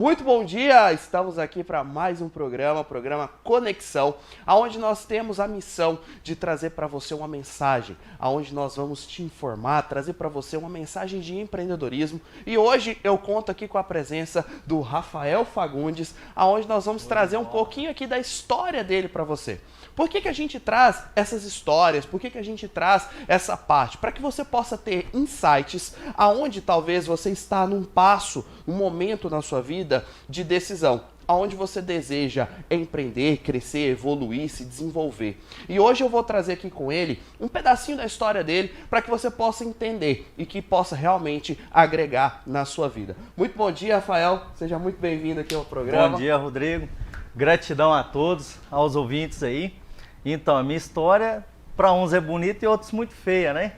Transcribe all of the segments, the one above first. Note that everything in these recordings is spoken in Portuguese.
Muito bom dia! Estamos aqui para mais um programa Conexão, aonde nós temos a missão de trazer para você uma mensagem, aonde nós vamos te informar, trazer para você uma mensagem de empreendedorismo. E hoje eu conto aqui com a presença do Rafael Fagundes, aonde nós vamos trazer um pouquinho aqui da história dele para você. Por que a gente traz essas histórias? Por que a gente traz essa parte? Para que você possa ter insights aonde talvez você está num passo, um momento na sua vida de decisão, aonde você deseja empreender, crescer, evoluir, se desenvolver. E hoje eu vou trazer aqui com ele um pedacinho da história dele para que você possa entender e que possa realmente agregar na sua vida. Muito bom dia, Rafael. Seja muito bem-vindo aqui ao programa. Bom dia, Rodrigo. Gratidão a todos, aos ouvintes aí. Então, a minha história, para uns é bonita e outros muito feia, né?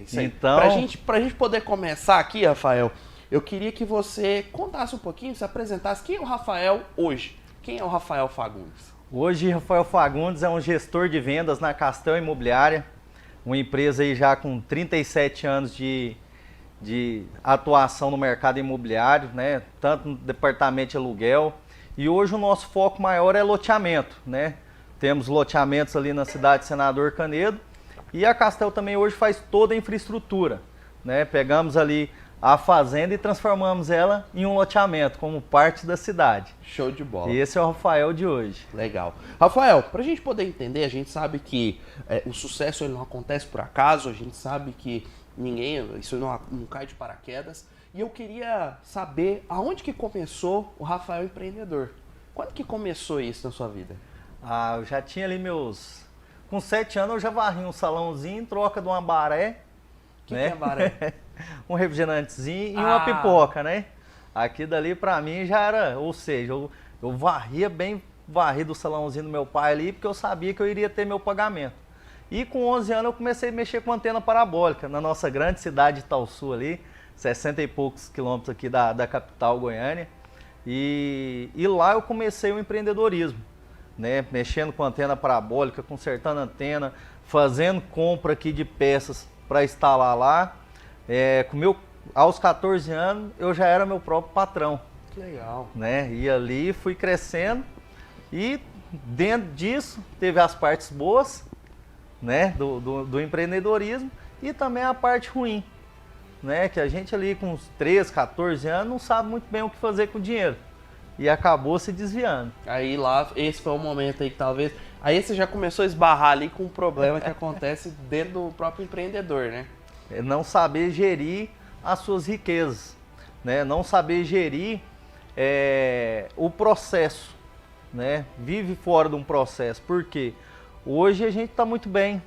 É isso aí. Então, pra gente poder começar aqui, Rafael, eu queria que você contasse um pouquinho, se apresentasse. Quem é o Rafael hoje? Quem é o Rafael Fagundes? hoje, Rafael Fagundes é um gestor de vendas na Castel Imobiliária, uma empresa aí já com 37 anos de atuação no mercado imobiliário, né? Tanto no departamento de aluguel. E hoje o nosso foco maior é loteamento, né? Temos loteamentos ali na cidade de Senador Canedo e a Castel também hoje faz toda a infraestrutura, né? Pegamos ali a fazenda e transformamos ela em um loteamento como parte da cidade. Show de bola. E esse é o Rafael de hoje. Legal. Rafael, para a gente poder entender, a gente sabe que o sucesso ele não acontece por acaso, a gente sabe que isso não cai de paraquedas. E eu queria saber aonde que começou o Rafael empreendedor. Quando que começou isso na sua vida? Eu já tinha ali com 7 anos eu já varri um salãozinho em troca de uma baré. O que né? é baré? Um refrigerantezinho e uma pipoca, né? Aqui dali pra mim já era, ou seja, eu varria bem varrido o salãozinho do meu pai ali, porque eu sabia que eu iria ter meu pagamento. E com 11 anos eu comecei a mexer com antena parabólica na nossa grande cidade de Itaúsu ali, 60 e poucos quilômetros aqui da capital Goiânia. E lá eu comecei o empreendedorismo, né? Mexendo com antena parabólica, consertando antena, fazendo compra aqui de peças para instalar lá. Aos 14 anos eu já era meu próprio patrão. Que legal. Né? E ali fui crescendo e dentro disso teve as partes boas, né? do empreendedorismo e também a parte ruim, né? Que a gente ali com uns 13, 14 anos não sabe muito bem o que fazer com o dinheiro. E acabou se desviando. Aí lá, esse foi o momento aí que talvez... Aí você já começou a esbarrar ali com um problema que acontece dentro do próprio empreendedor, né? É não saber gerir as suas riquezas, né? Não saber gerir o processo, né? Vive fora de um processo. Por quê? Hoje a gente está muito bem.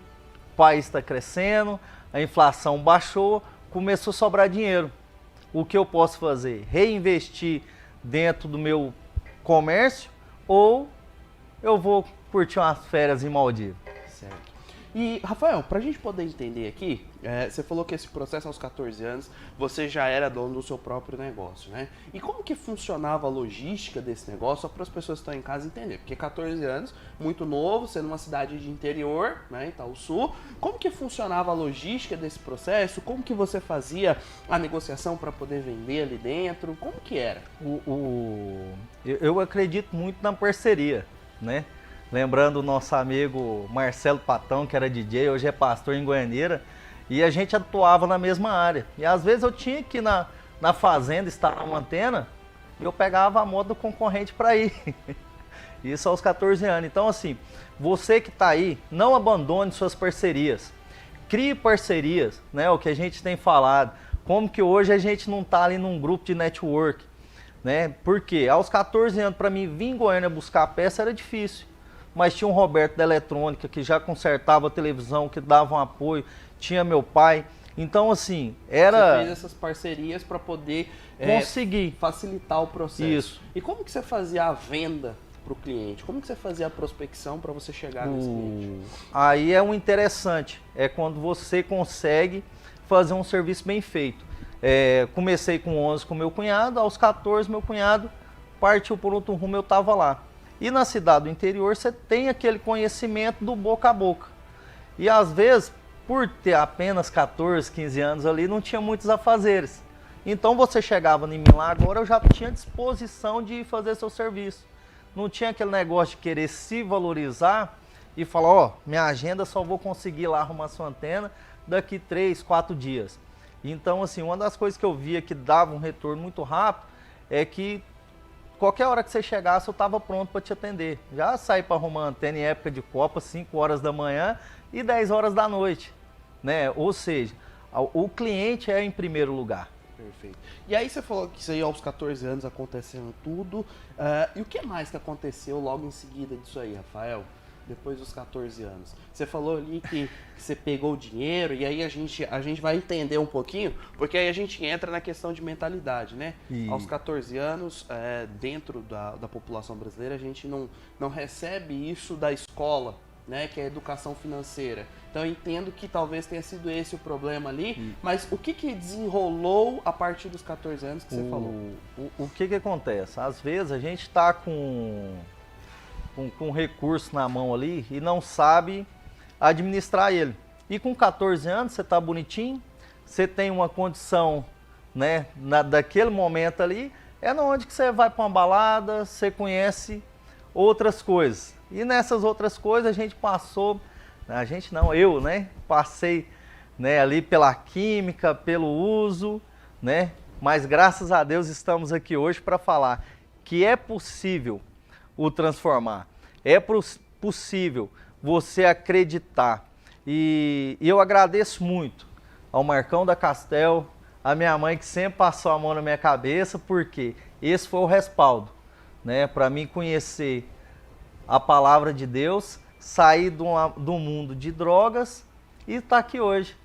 O país está crescendo, a inflação baixou, começou a sobrar dinheiro. O que eu posso fazer? Reinvestir dentro do meu comércio ou eu vou curtir umas férias em Maldivas? Certo. E, Rafael, para a gente poder entender aqui, você falou que esse processo aos 14 anos, você já era dono do seu próprio negócio, né? E como que funcionava a logística desse negócio, só para as pessoas que estão em casa entender? Porque 14 anos, muito novo, sendo uma cidade de interior, né, Itaúsu, como que funcionava a logística desse processo? Como que você fazia a negociação para poder vender ali dentro? Como que era? Eu acredito muito na parceria, né? Lembrando o nosso amigo Marcelo Patão, que era DJ, hoje é pastor em Goianeira, e a gente atuava na mesma área. E às vezes eu tinha que ir na fazenda instalar uma antena e eu pegava a moto do concorrente para ir. Isso aos 14 anos. Então assim, você que está aí, não abandone suas parcerias. Crie parcerias, né? O que a gente tem falado. Como que hoje a gente não está ali num grupo de network, né? Porque aos 14 anos, para mim vir em Goiânia buscar a peça era difícil. Mas tinha um Roberto da eletrônica que já consertava a televisão, que dava um apoio, tinha meu pai. Então, assim, Você fez essas parcerias para poder conseguir facilitar o processo. Isso. E como que você fazia a venda para o cliente? Como que você fazia a prospecção para você chegar nesse cliente? Aí é um interessante, é quando você consegue fazer um serviço bem feito. Comecei com 11 com meu cunhado, aos 14 meu cunhado partiu por outro rumo, eu estava lá. E na cidade do interior você tem aquele conhecimento do boca a boca. E às vezes, por ter apenas 14, 15 anos ali, não tinha muitos afazeres. Então você chegava em mim lá agora, eu já tinha disposição de fazer seu serviço. Não tinha aquele negócio de querer se valorizar e falar, ó, minha agenda só vou conseguir lá arrumar sua antena daqui 3, 4 dias. Então, assim, uma das coisas que eu via que dava um retorno muito rápido é que qualquer hora que você chegasse, eu estava pronto para te atender. Já saí para arrumar antena em época de Copa, 5 horas da manhã e 10 horas da noite, né? Ou seja, o cliente é em primeiro lugar. Perfeito. E aí você falou que isso aí aos 14 anos acontecendo tudo. E o que mais que aconteceu logo em seguida disso aí, Rafael? Depois dos 14 anos. Você falou ali que você pegou o dinheiro, e aí a gente vai entender um pouquinho, porque aí a gente entra na questão de mentalidade, né? Aos 14 anos, dentro da população brasileira, a gente não recebe isso da escola, né? Que é a educação financeira. Então eu entendo que talvez tenha sido esse o problema ali, mas o que desenrolou a partir dos 14 anos que você falou? O que acontece? Às vezes a gente está com recurso na mão ali e não sabe administrar ele. E com 14 anos você está bonitinho, você tem uma condição, né, daquele momento ali, é onde que você vai para uma balada, você conhece outras coisas. E nessas outras coisas a gente passou, a gente não, eu, né, passei, né, ali pela química, pelo uso, né, mas graças a Deus estamos aqui hoje para falar que é possível o transformar. É possível você acreditar. E eu agradeço muito ao Marcão da Castel, a minha mãe que sempre passou a mão na minha cabeça, porque esse foi o respaldo, né, para mim conhecer a palavra de Deus, sair do mundo de drogas e estar aqui hoje.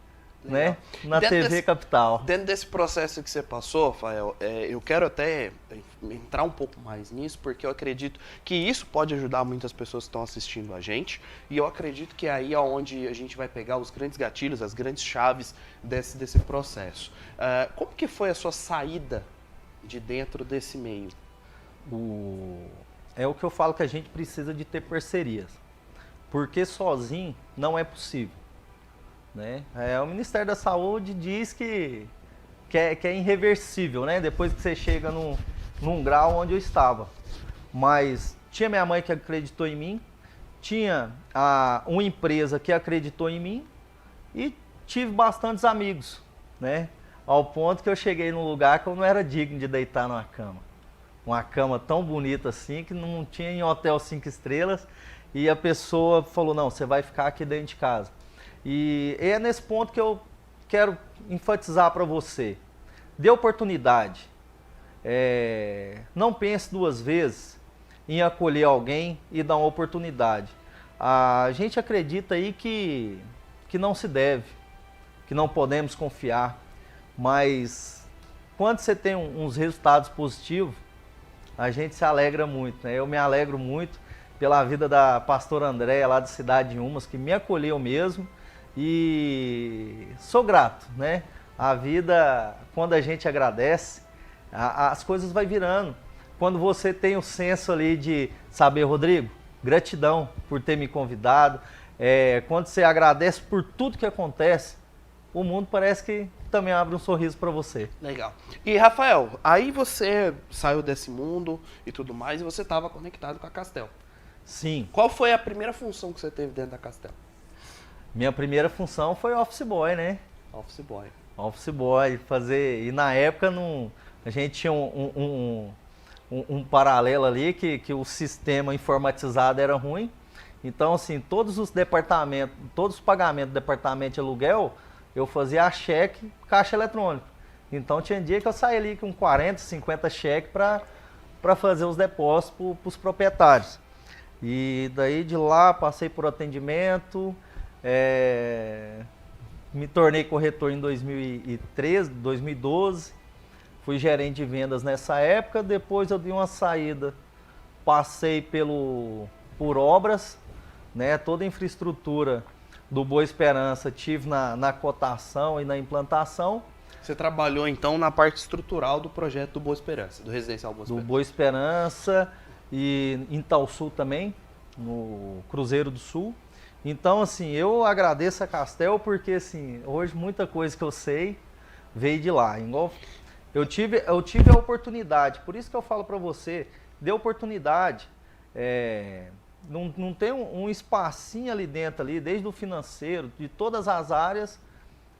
Né? Na TV Capital. Dentro desse processo que você passou, Rafael, eu quero até entrar um pouco mais nisso, porque eu acredito que isso pode ajudar muitas pessoas que estão assistindo a gente, e eu acredito que aí é onde a gente vai pegar os grandes gatilhos, as grandes chaves desse processo. Como que foi a sua saída de dentro desse meio? É o que eu falo, que a gente precisa de ter parcerias, porque sozinho não é possível. Né? O Ministério da Saúde diz que é irreversível, né? Depois que você chega num grau onde eu estava. Mas tinha minha mãe que acreditou em mim, tinha uma empresa que acreditou em mim e tive bastantes amigos, né? Ao ponto que eu cheguei num lugar que eu não era digno de deitar numa cama. Uma cama tão bonita assim, que não tinha em hotel 5 estrelas, e a pessoa falou, não, você vai ficar aqui dentro de casa. E é nesse ponto que eu quero enfatizar para você. Dê oportunidade. Não pense 2 vezes em acolher alguém e dar uma oportunidade. A gente acredita aí que não se deve, que não podemos confiar, mas quando você tem uns resultados positivos, a gente se alegra muito, né? Eu me alegro muito pela vida da pastora Andréia, lá da cidade de Umas, que me acolheu mesmo. E sou grato, né? A vida, quando a gente agradece, as coisas vai virando. Quando você tem o senso ali de saber, Rodrigo, gratidão por ter me convidado. Quando você agradece por tudo que acontece, o mundo parece que também abre um sorriso para você. Legal. E Rafael, aí você saiu desse mundo e tudo mais, e você estava conectado com a Castel. Sim. Qual foi a primeira função que você teve dentro da Castel? Minha primeira função foi office boy, né? Office boy. Office boy, fazer... E na época a gente tinha um paralelo ali, que o sistema informatizado era ruim. Então, assim, todos os pagamentos do departamento de aluguel, eu fazia a cheque, caixa eletrônico. Então tinha dia que eu saía ali com 40, 50 cheques para fazer os depósitos para os proprietários. E daí de lá passei por atendimento... me tornei corretor em 2013, 2012, fui gerente de vendas nessa época, depois eu dei uma saída, passei por obras, né, toda a infraestrutura do Boa Esperança tive na cotação e na implantação. Você trabalhou então na parte estrutural do projeto do Boa Esperança, do residencial Boa Esperança? Do Boa Esperança e em Itaúsu também, no Cruzeiro do Sul. Então, assim, eu agradeço a Castel porque, assim, hoje muita coisa que eu sei veio de lá. Igual Eu tive a oportunidade, por isso que eu falo para você, dê oportunidade. Não tem um espacinho ali dentro, ali, desde o financeiro, de todas as áreas,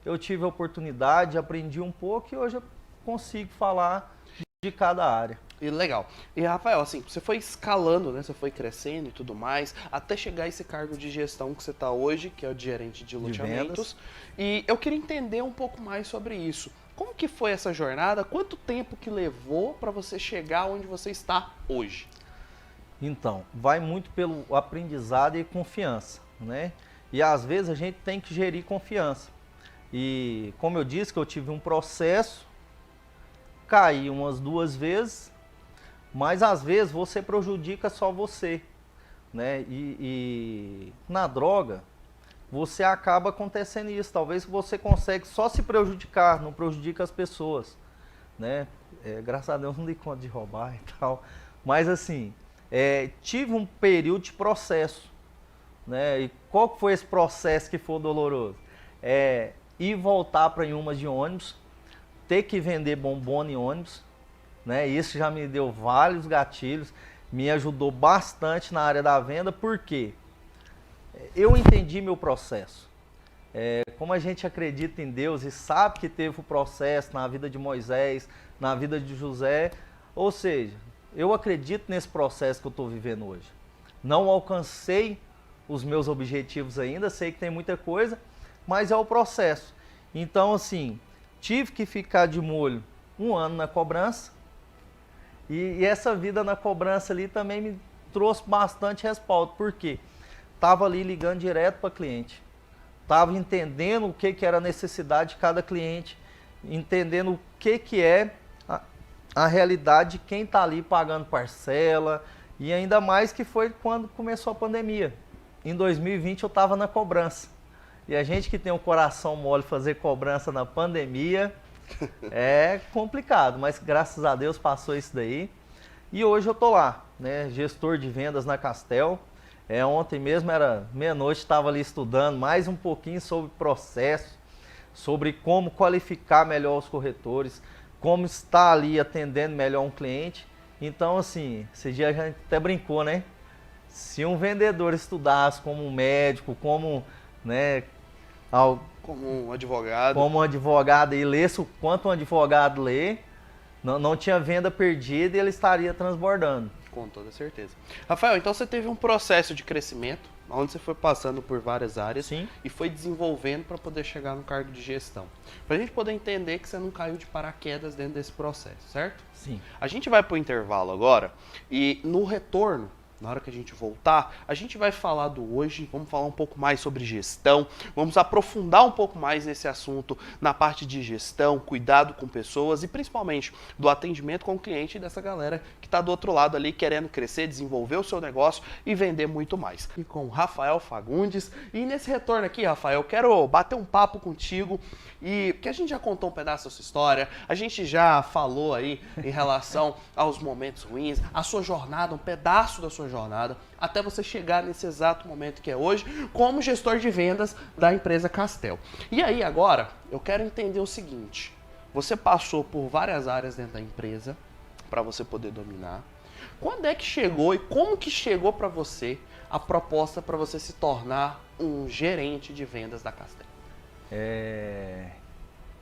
eu tive a oportunidade, aprendi um pouco e hoje eu consigo falar de cada área. E legal. E Rafael, assim, você foi escalando, né? Você foi crescendo e tudo mais, até chegar a esse cargo de gestão que você está hoje, que é o de gerente de loteamentos. E eu queria entender um pouco mais sobre isso. Como que foi essa jornada? Quanto tempo que levou para você chegar onde você está hoje? Então, vai muito pelo aprendizado e confiança, né? E às vezes a gente tem que gerir confiança. E como eu disse que eu tive um processo, caí umas 2 vezes, mas às vezes você prejudica só você, né? E na droga, você acaba acontecendo isso. Talvez você consegue só se prejudicar, não prejudica as pessoas, né? Graças a Deus não dei conta de roubar e tal. Mas assim, tive um período de processo, né? E qual foi esse processo que foi doloroso? Ir voltar para Inhumas de ônibus, ter que vender bombom em ônibus, né? Isso já me deu vários gatilhos, me ajudou bastante na área da venda, porque eu entendi meu processo. Como a gente acredita em Deus e sabe que teve o processo na vida de Moisés, na vida de José, ou seja, eu acredito nesse processo que eu estou vivendo hoje. Não alcancei os meus objetivos ainda, sei que tem muita coisa, mas é o processo. Então, assim, tive que ficar de molho 1 ano na cobrança, e essa vida na cobrança ali também me trouxe bastante respaldo, porque estava ali ligando direto para cliente, estava entendendo o que era a necessidade de cada cliente, entendendo o que é a realidade de quem está ali pagando parcela, e ainda mais que foi quando começou a pandemia. Em 2020 eu estava na cobrança. E a gente que tem um coração mole fazer cobrança na pandemia é complicado, mas graças a Deus passou isso daí. E hoje eu tô lá, né, gestor de vendas na Castel. Ontem mesmo era meia-noite, estava ali estudando mais um pouquinho sobre processo, sobre como qualificar melhor os corretores, como estar ali atendendo melhor um cliente. Então, assim, esse dia a gente até brincou, né? Se um vendedor estudasse como um médico, como, né, como um advogado e lesse o quanto um advogado lê, não tinha venda perdida e ele estaria transbordando. Com toda certeza. Rafael, então você teve um processo de crescimento, onde você foi passando por várias áreas. Sim. E foi desenvolvendo para poder chegar no cargo de gestão. Para a gente poder entender que você não caiu de paraquedas dentro desse processo, certo? Sim. A gente vai para o intervalo agora e no retorno, na hora que a gente voltar, a gente vai falar do hoje, vamos falar um pouco mais sobre gestão, vamos aprofundar um pouco mais nesse assunto na parte de gestão, cuidado com pessoas e principalmente do atendimento com o cliente dessa galera que está do outro lado ali querendo crescer, desenvolver o seu negócio e vender muito mais. E com o Rafael Fagundes. E nesse retorno aqui, Rafael, eu quero bater um papo contigo e porque a gente já contou um pedaço da sua história, a gente já falou aí em relação aos momentos ruins, a sua jornada, um pedaço da sua jornada, até você chegar nesse exato momento que é hoje, como gestor de vendas da empresa Castel. E aí agora, eu quero entender o seguinte, você passou por várias áreas dentro da empresa, para você poder dominar. Quando é que chegou e como que chegou para você a proposta para você se tornar um gerente de vendas da Castel?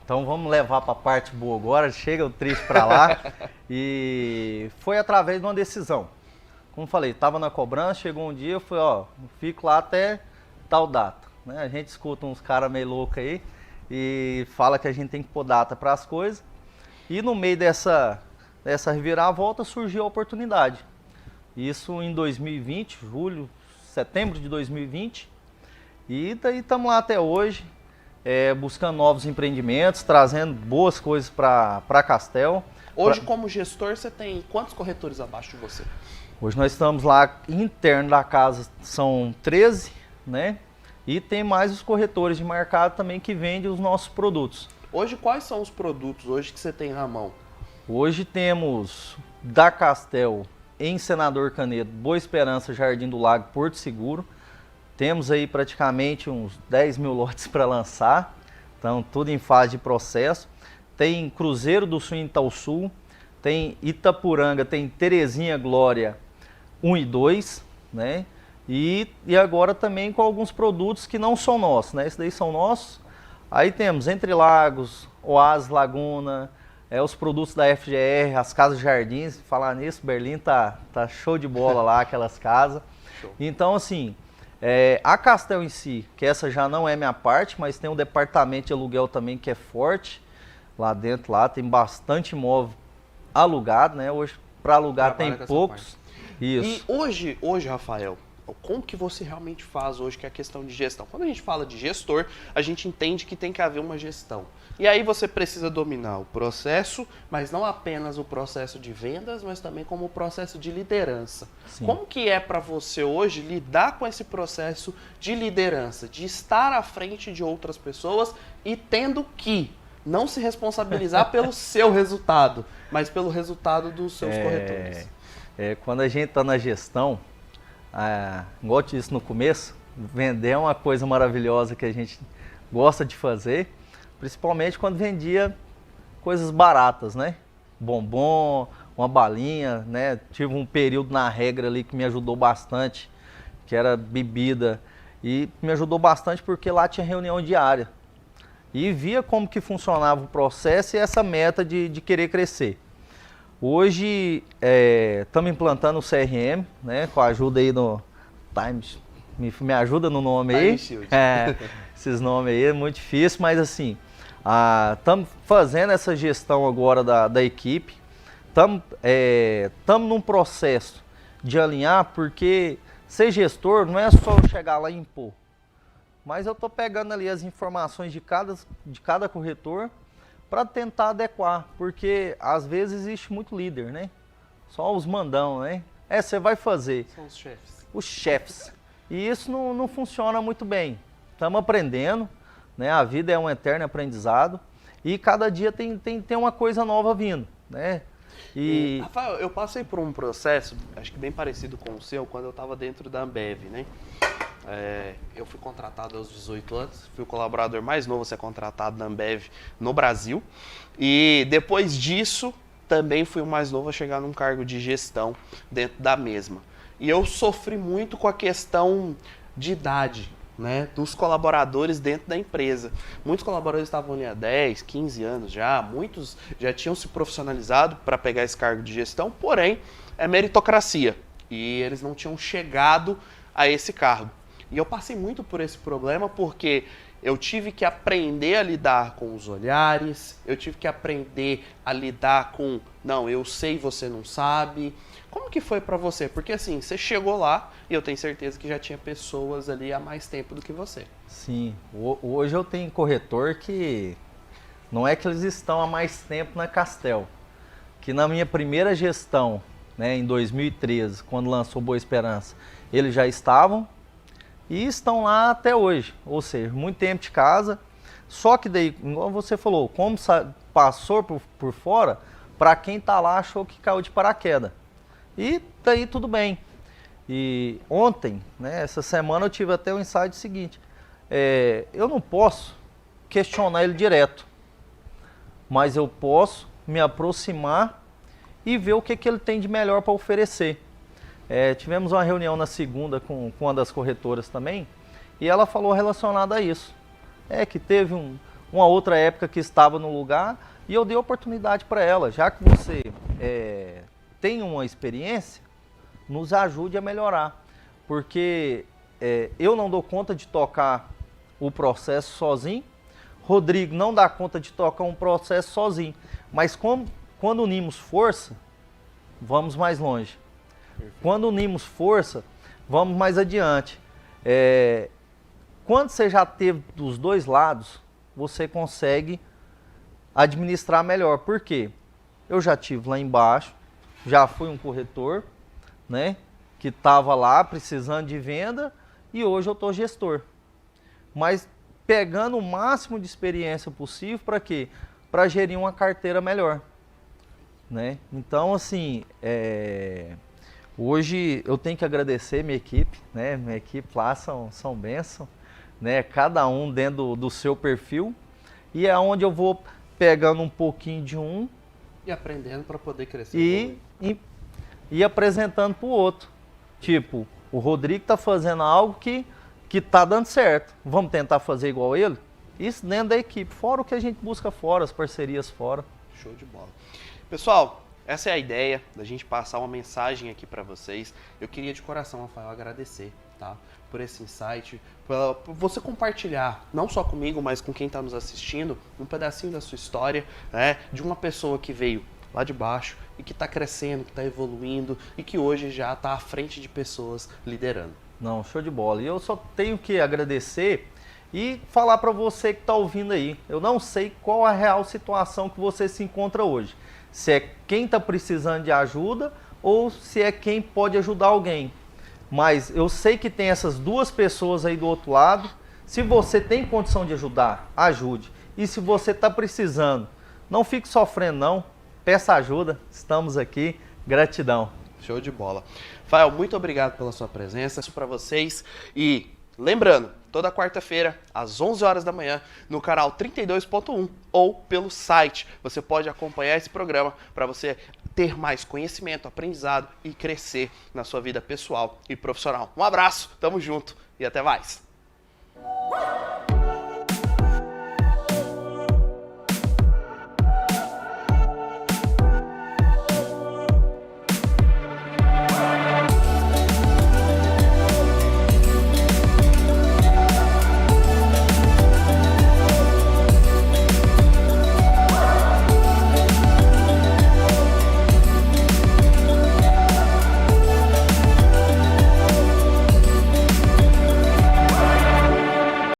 Então vamos levar para a parte boa agora, chega o triste para lá. E foi através de uma decisão. Como falei, estava na cobrança, chegou um dia, eu falei, fico lá até tal data. Né? A gente escuta uns caras meio loucos aí e fala que a gente tem que pôr data para as coisas. E no meio dessa reviravolta surgiu a oportunidade. Isso em 2020, setembro de 2020. E daí estamos lá até hoje, buscando novos empreendimentos, trazendo boas coisas para Castel. Hoje, como gestor, você tem quantos corretores abaixo de você? Hoje nós estamos lá, interno da casa são 13, né? E tem mais os corretores de mercado também que vendem os nossos produtos. Hoje, quais são os produtos hoje que você tem na mão? Hoje temos da Castel, em Senador Canedo, Boa Esperança, Jardim do Lago, Porto Seguro. Temos aí praticamente uns 10 mil lotes para lançar, então tudo em fase de processo. tem Cruzeiro do Sul em Itaúsul, tem Itapuranga, tem Terezinha Glória 1 e 2, né? E agora também com alguns produtos que não são nossos, né? Esses daí são nossos. Aí temos Entre Lagos, Oásis Laguna, os produtos da FGR, as Casas Jardins. Falar nisso, Berlim tá show de bola lá, aquelas casas. Show. Então, assim, a Castel em si, que essa já não é minha parte, mas tem um departamento de aluguel também que é forte. Lá dentro lá tem bastante imóvel alugado, né? Hoje, para alugar tem poucos. Isso. E hoje, Rafael, como que você realmente faz hoje, que é a questão de gestão? Quando a gente fala de gestor, a gente entende que tem que haver uma gestão. E aí você precisa dominar o processo, mas não apenas o processo de vendas, mas também como o processo de liderança. Sim. Como que é para você hoje lidar com esse processo de liderança, de estar à frente de outras pessoas e tendo que não se responsabilizar pelo seu resultado, mas pelo resultado dos seus corretores? Quando a gente está na gestão, igual eu disse no começo, vender é uma coisa maravilhosa que a gente gosta de fazer, principalmente quando vendia coisas baratas, né? Bombom, uma balinha, né? Tive um período na regra ali que me ajudou bastante, que era bebida, e me ajudou bastante porque lá tinha reunião diária. E via como que funcionava o processo e essa meta de querer crescer. Hoje estamos implantando o CRM, né, com a ajuda aí no Times, me ajuda no nome aí. Esses nomes aí é muito difícil, mas assim, estamos fazendo essa gestão agora da equipe, estamos num processo de alinhar, porque ser gestor não é só eu chegar lá e impor, mas eu estou pegando ali as informações de cada corretor, para tentar adequar, porque às vezes existe muito líder, né? Só os mandão, né? Você vai fazer. São os chefes. Os chefes. E isso não funciona muito bem. Estamos aprendendo, né? A vida é um eterno aprendizado e cada dia tem uma coisa nova vindo, né? Rafael, eu passei por um processo, acho que bem parecido com o seu, quando eu estava dentro da Ambev, né? Eu fui contratado aos 18 anos, fui o colaborador mais novo a ser contratado na Ambev no Brasil. E depois disso, também fui o mais novo a chegar num cargo de gestão dentro da mesma. E eu sofri muito com a questão de idade, né, dos colaboradores dentro da empresa. Muitos colaboradores estavam ali há 10, 15 anos já, muitos já tinham se profissionalizado para pegar esse cargo de gestão, porém, é meritocracia. E eles não tinham chegado a esse cargo. E eu passei muito por esse problema porque eu tive que aprender a lidar com os olhares, eu tive que aprender a lidar com, não, eu sei, você não sabe. Como que foi pra você? Porque assim, você chegou lá e eu tenho certeza que já tinha pessoas ali há mais tempo do que você. Sim, hoje eu tenho corretor que não é que eles estão há mais tempo na Castel, que na minha primeira gestão, né, em 2013, quando lançou Boa Esperança, eles já estavam e estão lá até hoje, ou seja, muito tempo de casa, só que daí, como você falou, como passou por fora, para quem está lá achou que caiu de paraquedas. E daí tudo bem. E ontem, né, essa semana eu tive até o insight seguinte, eu não posso questionar ele direto, mas eu posso me aproximar e ver o que ele tem de melhor para oferecer. Tivemos uma reunião na segunda com uma das corretoras também, e ela falou relacionada a isso. Que teve uma outra época que estava no lugar, e eu dei oportunidade para ela, já que você tem uma experiência, nos ajude a melhorar. Porque eu não dou conta de tocar o processo sozinho, Rodrigo não dá conta de tocar um processo sozinho, mas quando unimos força, vamos mais longe. Quando unimos força, vamos mais adiante. Quando você já teve dos dois lados, você consegue administrar melhor. Por quê? Eu já tive lá embaixo, já fui um corretor, né, que estava lá precisando de venda e hoje eu estou gestor. Mas pegando o máximo de experiência possível para quê? Para gerir uma carteira melhor. Né? Então, assim, hoje eu tenho que agradecer minha equipe, né? Minha equipe lá são bênção, né? Cada um dentro do seu perfil, e é onde eu vou pegando um pouquinho de um E aprendendo para poder crescer. e apresentando para o outro. Tipo, o Rodrigo tá fazendo algo que tá dando certo. Vamos tentar fazer igual ele? Isso dentro da equipe. Fora o que a gente busca fora, as parcerias fora. Show de bola. Pessoal, essa é a ideia da gente passar uma mensagem aqui para vocês. Eu queria de coração, Rafael, agradecer, tá? Por esse insight, por você compartilhar, não só comigo, mas com quem está nos assistindo, um pedacinho da sua história, né? De uma pessoa que veio lá de baixo e que está crescendo, que está evoluindo e que hoje já está à frente de pessoas liderando. Não, show de bola. E eu só tenho que agradecer e falar para você que está ouvindo aí. Eu não sei qual a real situação que você se encontra hoje. Se é quem está precisando de ajuda ou se é quem pode ajudar alguém. Mas eu sei que tem essas duas pessoas aí do outro lado. Se você tem condição de ajudar, ajude. E se você está precisando, não fique sofrendo não. Peça ajuda. Estamos aqui. Gratidão. Show de bola. Rafael, muito obrigado pela sua presença. Isso para vocês. E lembrando, toda quarta-feira, às 11 horas da manhã, no canal 32.1 ou pelo site. Você pode acompanhar esse programa para você ter mais conhecimento, aprendizado e crescer na sua vida pessoal e profissional. Um abraço, tamo junto e até mais.